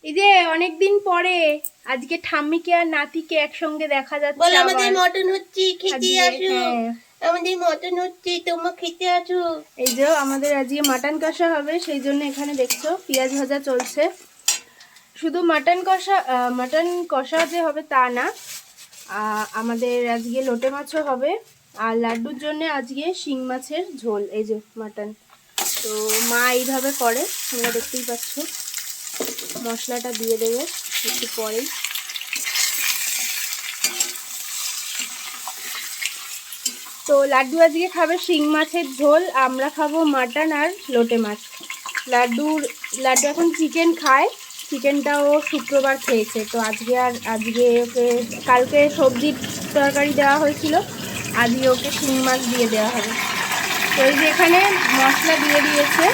এই যে অনেকদিন পরে আজকে ঠাম্মিকে আর নাতিকে একসঙ্গে দেখা যাচ্ছে। বল আমাদের মটন হচ্ছে, খেতে আসো। হ্যাঁ, আমাদের মটন হচ্ছে, তোমরা খেতে আসো। এই যে আমাদের আজকে মাটন কষা হবে, সেই জন্য এখানে দেখছো পেঁয়াজ ভাজা চলছে। শুধু মাটন কষা যে হবে তা না, আমাদের আজকে লোটে মাছও হবে। আর লাড্ডুর জন্য আজকে শিং মাছের ঝোল। এই যে মাটন তো মা এইভাবে করে, তোমরা দেখতেই পাচ্ছ। মশলাটা দিয়ে দেবে একটু পরেই। তো লাড্ডু আজকে খাবে শিং মাছের ঝোল, আমরা খাবো মাটন আর লোটে মাছ। লাড্ডু এখন চিকেন খায়, চিকেনটাও শুক্রবার খেয়েছে। তো আজকে ওকে কালকে সবজির তরকারি দেওয়া হয়েছিল, আজকে ওকে শিং মাছ দিয়ে দেওয়া হবে। তো এই যে এখানে মশলা দিয়ে দিয়েছে,